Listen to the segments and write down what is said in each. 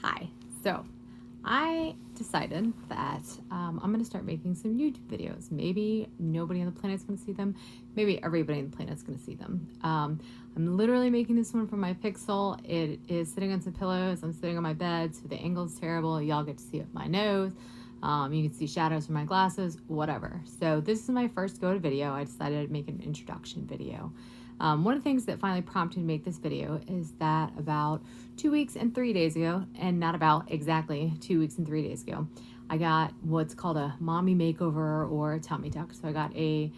Hi. So I decided that I'm going to start making some YouTube videos. Maybe nobody on the planet's going to see them. Maybe everybody on the planet's going to see them. I'm literally making this one from my Pixel. It is sitting on some pillows. I'm sitting on my bed, so the angle is terrible. Y'all get to see up my nose. You can see shadows from my glasses, whatever. So this is my first go to video. I decided to make an introduction video. One of the things that finally prompted me to make this video is that about 2 weeks and 3 days ago, and not about exactly 2 weeks and 3 days ago, I got what's called a mommy makeover or a tummy tuck. So I got a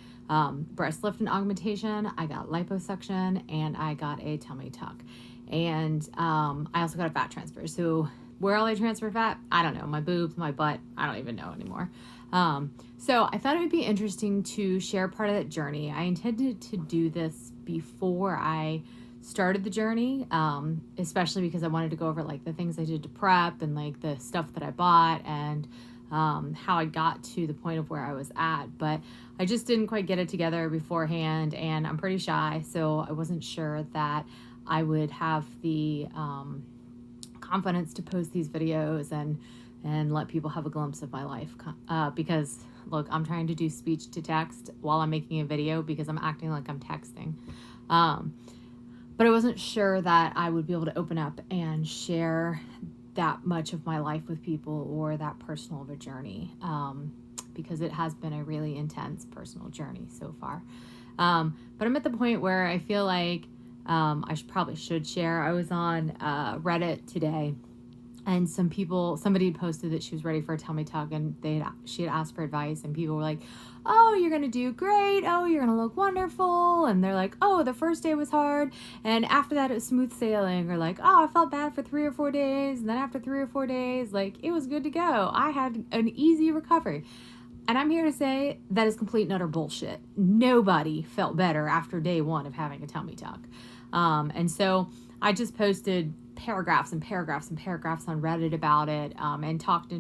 breast lift and augmentation, I got liposuction, and I got a tummy tuck. And I also got a fat transfer. So where all I transfer fat, I don't know. My boobs, my butt, I don't even know anymore. So I thought it would be interesting to share part of that journey. I intended to do this before I started the journey, especially because I wanted to go over like the things I did to prep and like the stuff that I bought and how I got to the point of where I was at. But I just didn't quite get it together beforehand, and I'm pretty shy, so I wasn't sure that I would have the confidence to post these videos and let people have a glimpse of my life, because look, I'm trying to do speech to text while I'm making a video because I'm acting like I'm texting. But I wasn't sure that I would be able to open up and share that much of my life with people or that personal of a journey, because it has been a really intense personal journey so far. But I'm at the point where I feel like I probably should share. I was on Reddit today, and somebody posted that she was ready for a tummy tuck, and she had asked for advice, and people were like, oh, you're gonna do great, oh, you're gonna look wonderful, and they're like, oh, the first day was hard, and after that it was smooth sailing, or like, oh, I felt bad for 3 or 4 days, and then after 3 or 4 days, like, it was good to go. I had an easy recovery. And I'm here to say that is complete and utter bullshit. Nobody felt better after day 1 of having a tummy tuck. And so I just posted paragraphs and paragraphs and paragraphs on Reddit about it, and talked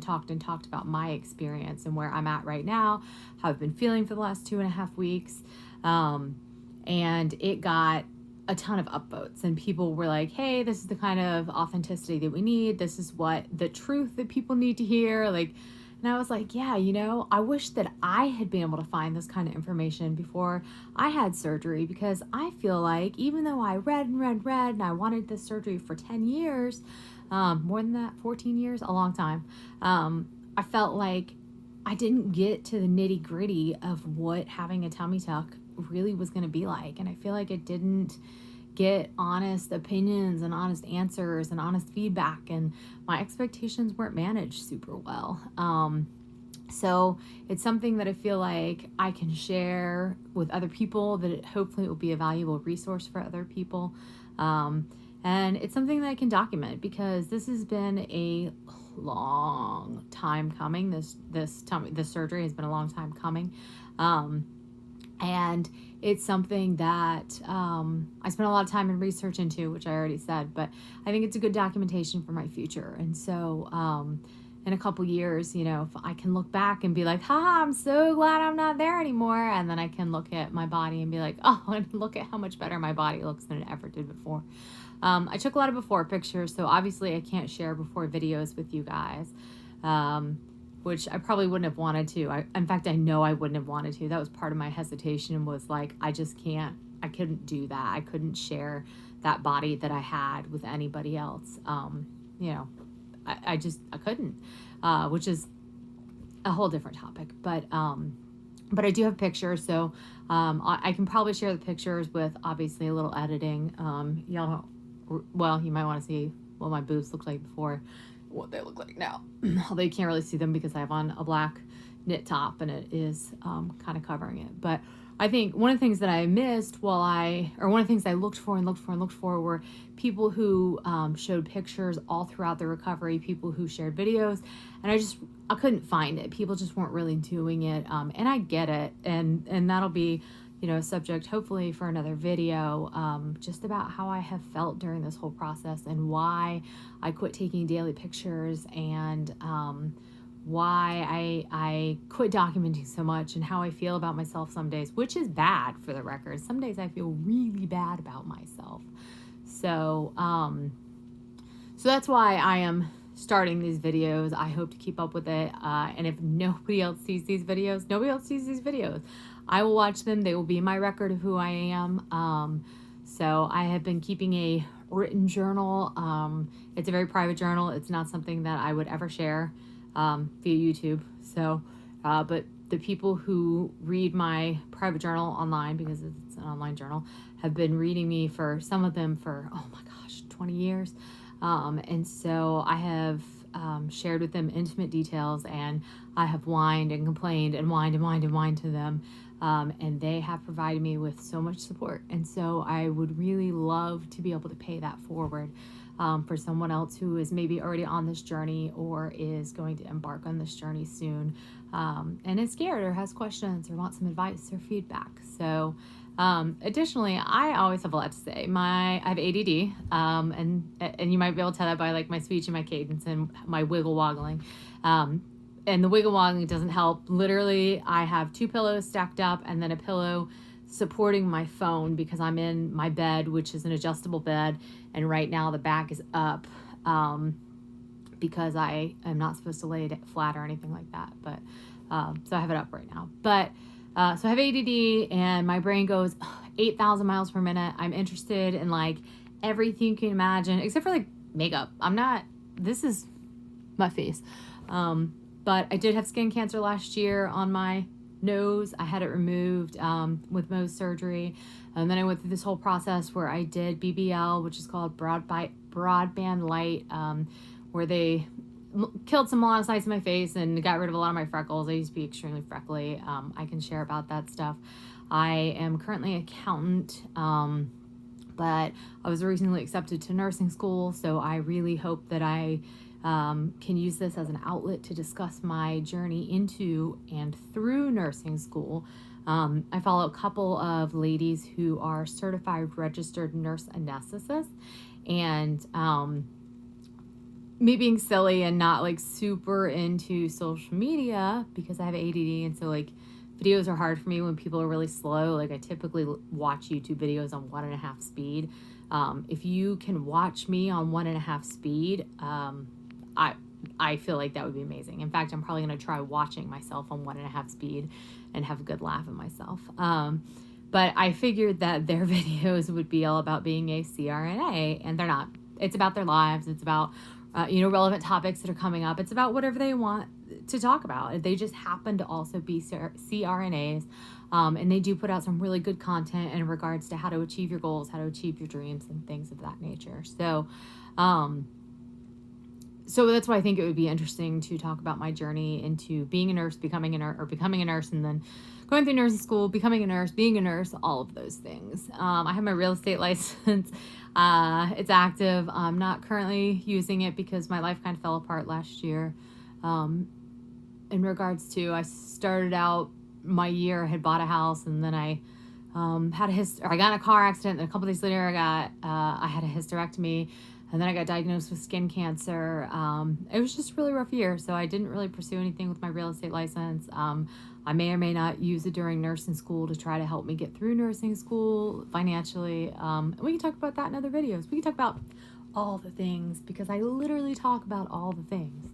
about my experience and where I'm at right now, how I've been feeling for the last 2.5 weeks. And it got a ton of upvotes, and people were like, hey, this is the kind of authenticity that we need. This is what the truth that people need to hear. Like, and I was like, yeah, I wish that I had been able to find this kind of information before I had surgery, because I feel like even though I read and I wanted this surgery for 10 years, more than that, 14 years, a long time, I felt like I didn't get to the nitty gritty of what having a tummy tuck really was going to be like. And I feel like it didn't get honest opinions and honest answers and honest feedback, and my expectations weren't managed super well. So it's something that I feel like I can share with other people, that it hopefully will be a valuable resource for other people. And it's something that I can document, because this has been a long time coming. This surgery has been a long time coming. And it's something that I spent a lot of time in research into, which I already said, but I think it's a good documentation for my future. And so in a couple years, if I can look back and be like, haha, I'm so glad I'm not there anymore. And then I can look at my body and be like, oh, and look at how much better my body looks than it ever did before. I took a lot of before pictures, so obviously I can't share before videos with you guys. Which I probably wouldn't have wanted to. In fact, I know I wouldn't have wanted to. That was part of my hesitation, was like, I couldn't do that. I couldn't share that body that I had with anybody else. I couldn't, which is a whole different topic. But I do have pictures, so I can probably share the pictures with obviously a little editing. You might want to see what my boobs looked like before, what they look like now. Although you can't really see them because I have on a black knit top and it is kind of covering it. But I think one of the things that I missed one of the things I looked for were people who showed pictures all throughout the recovery, people who shared videos, and I couldn't find it. People just weren't really doing it, and I get it, and that'll be a subject hopefully for another video, just about how I have felt during this whole process, and why I quit taking daily pictures, and why I quit documenting so much, and how I feel about myself some days, which is bad, for the record. Some days I feel really bad about myself. So that's why I am starting these videos. I hope to keep up with it. And if nobody else sees these videos, nobody else sees these videos. I will watch them. They will be my record of who I am. So I have been keeping a written journal. It's a very private journal. It's not something that I would ever share via YouTube. So, but the people who read my private journal online, because it's an online journal, have been reading me for, some of them for, oh my gosh, 20 years. And so I have shared with them intimate details, and I have whined and complained and whined and whined and whined to them. And they have provided me with so much support. And so I would really love to be able to pay that forward for someone else who is maybe already on this journey or is going to embark on this journey soon, and is scared or has questions or wants some advice or feedback. So additionally, I always have a lot to say. I have ADD, and you might be able to tell that by like my speech and my cadence and my wiggle woggling. And the wiggle woggling doesn't help. Literally, I have 2 pillows stacked up and then a pillow supporting my phone because I'm in my bed, which is an adjustable bed. And right now the back is up because I am not supposed to lay it flat or anything like that. But so I have it up right now. But so I have ADD and my brain goes 8,000 miles per minute. I'm interested in like everything you can imagine, except for like makeup. This is my face. But I did have skin cancer last year on my nose. I had it removed with Mohs surgery. And then I went through this whole process where I did BBL, which is called broadband light, where they killed some melanocytes in my face and got rid of a lot of my freckles. I used to be extremely freckly. I can share about that stuff. I am currently an accountant, but I was recently accepted to nursing school, so I really hope that I can use this as an outlet to discuss my journey into and through nursing school. I follow a couple of ladies who are certified registered nurse anesthetists, and me being silly and not like super into social media because I have ADD, and so like videos are hard for me when people are really slow. Like I typically watch YouTube videos on 1.5 speed. If you can watch me on 1.5 speed, I feel like that would be amazing. In fact, I'm probably going to try watching myself on 1.5 speed and have a good laugh at myself. But I figured that their videos would be all about being a CRNA, and they're not. It's about their lives. It's about, relevant topics that are coming up. It's about whatever they want to talk about. They just happen to also be CRNAs. And they do put out some really good content in regards to how to achieve your goals, how to achieve your dreams, and things of that nature. So that's why I think it would be interesting to talk about my journey into being a nurse, becoming a nurse, and then going through nursing school, becoming a nurse, being a nurse, all of those things. I have my real estate license. It's active. I'm not currently using it because my life kind of fell apart last year. In regards to, I started out my year, I had bought a house, and then I got in a car accident, and a couple days later I had a hysterectomy. And then I got diagnosed with skin cancer. It was just a really rough year, so I didn't really pursue anything with my real estate license. I may or may not use it during nursing school to try to help me get through nursing school financially. And we can talk about that in other videos. We can talk about all the things because I literally talk about all the things.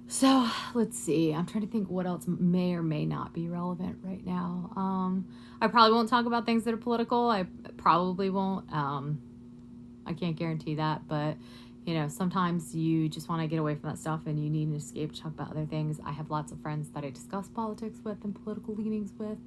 So let's see. I'm trying to think what else may or may not be relevant right now. I probably won't talk about things that are political. I probably won't. I can't guarantee that, but sometimes you just want to get away from that stuff and you need an escape to talk about other things. I have lots of friends that I discuss politics with and political leanings with,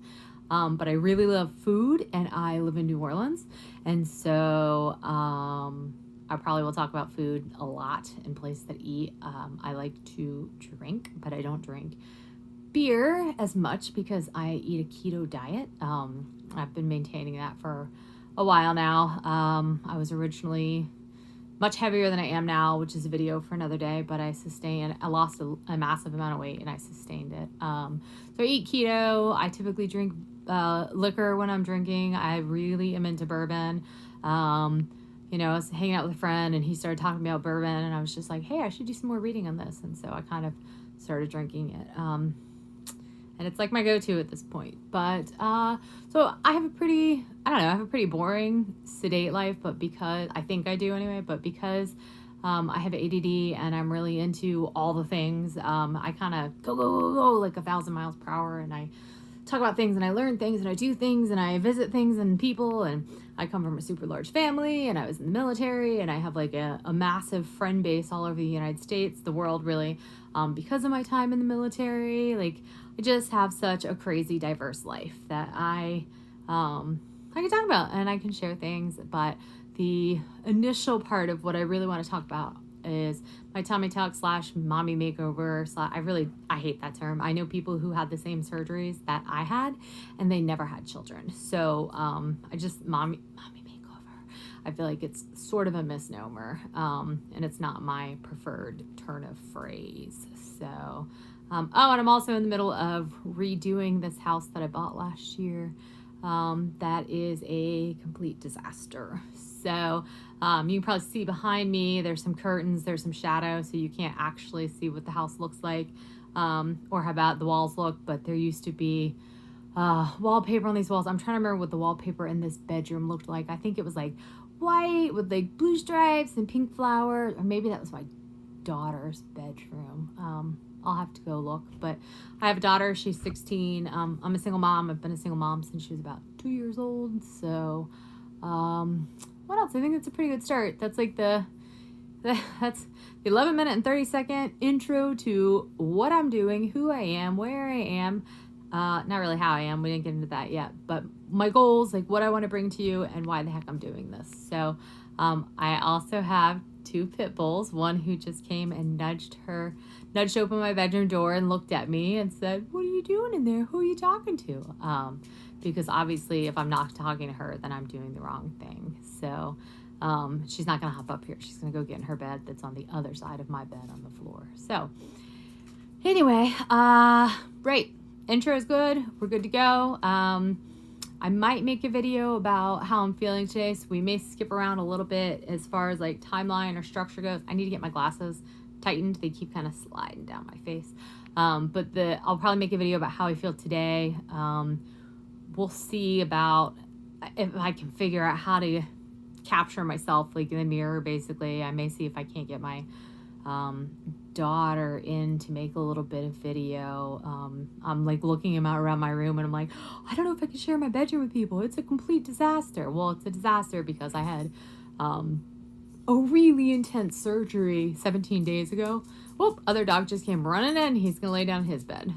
but I really love food, and I live in New Orleans, and so I probably will talk about food a lot and places that eat. I like to drink, but I don't drink beer as much because I eat a keto diet. I've been maintaining that for a while now. I was originally much heavier than I am now, which is a video for another day, but I lost a massive amount of weight and I sustained it. So I eat keto. I typically drink liquor when I'm drinking. I really am into bourbon. I was hanging out with a friend and he started talking about bourbon, and I was just like, hey, I should do some more reading on this. And so I kind of started drinking it. And it's like my go-to at this point. But, so I have a pretty boring, sedate life, but because, I think I do anyway, but because I have ADD and I'm really into all the things. I kind of go like 1,000 miles per hour, and I talk about things and I learn things and I do things and I visit things and people. And I come from a super large family, and I was in the military, and I have like a massive friend base all over the United States, the world really, because of my time in the military. Like, I just have such a crazy diverse life that I can talk about and I can share things. But the initial part of what I really want to talk about is my tummy tuck / mommy makeover / I hate that term. I know people who had the same surgeries that I had and they never had children. So mommy makeover, I feel like it's sort of a misnomer, and it's not my preferred turn of phrase. So and I'm also in the middle of redoing this house that I bought last year. That is a complete disaster. So you can probably see behind me, there's some curtains, there's some shadow, so you can't actually see what the house looks like, or how bad the walls look. But there used to be wallpaper on these walls. I'm trying to remember what the wallpaper in this bedroom looked like. I think it was like white with like blue stripes and pink flowers, or maybe that was my daughter's bedroom. I'll have to go look. But I have a daughter. She's 16. I'm a single mom. I've been a single mom since she was about 2 years old. So what else? I think that's a pretty good start. That's like that's the 11-minute and 30-second intro to what I'm doing, who I am, where I am. Not really how I am. We didn't get into that yet. But my goals, like what I want to bring to you and why the heck I'm doing this. So I also have 2 pit bulls. One who just came and nudged open my bedroom door and looked at me and said, "What are you doing in there? Who are you talking to?" Because obviously if I'm not talking to her, then I'm doing the wrong thing. So she's not going to hop up here. She's going to go get in her bed that's on the other side of my bed on the floor. So anyway, right. Intro is good. We're good to go. I might make a video about how I'm feeling today, so we may skip around a little bit as far as like timeline or structure goes. I need to get my glasses tightened. They keep kind of sliding down my face. But I'll probably make a video about how I feel today. We'll see about if I can figure out how to capture myself like in the mirror. Basically, I may see if I can't get my daughter in to make a little bit of video. I'm like looking around my room and I'm like, I don't know if I can share my bedroom with people. It's a complete disaster. Well, it's a disaster because I had a really intense surgery 17 days ago. Whoop, other dog just came running in. He's gonna lay down in his bed.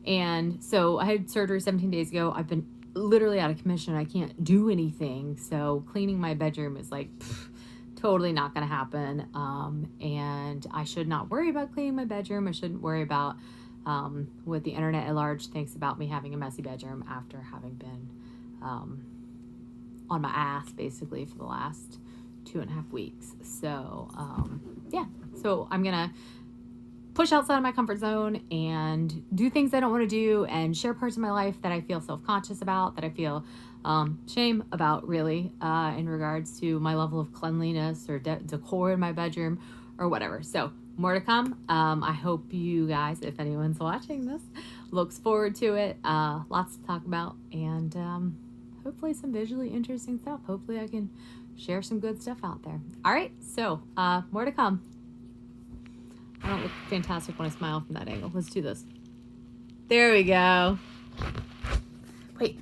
And so I had surgery 17 days ago. I've been literally out of commission. I can't do anything. So cleaning my bedroom is like totally not going to happen. And I should not worry about cleaning my bedroom. I shouldn't worry about what the internet at large thinks about me having a messy bedroom after having been on my ass basically for the last 2.5 weeks. So yeah, so I'm going to push outside of my comfort zone and do things I don't want to do and share parts of my life that I feel self-conscious about, that I feel shame about really, in regards to my level of cleanliness or decor in my bedroom or whatever. So more to come. I hope you guys, if anyone's watching this, looks forward to it. Lots to talk about, and hopefully some visually interesting stuff. Hopefully I can share some good stuff out there. All right, so more to come. I don't look fantastic when I smile from that angle. Let's do this. There we go. Wait.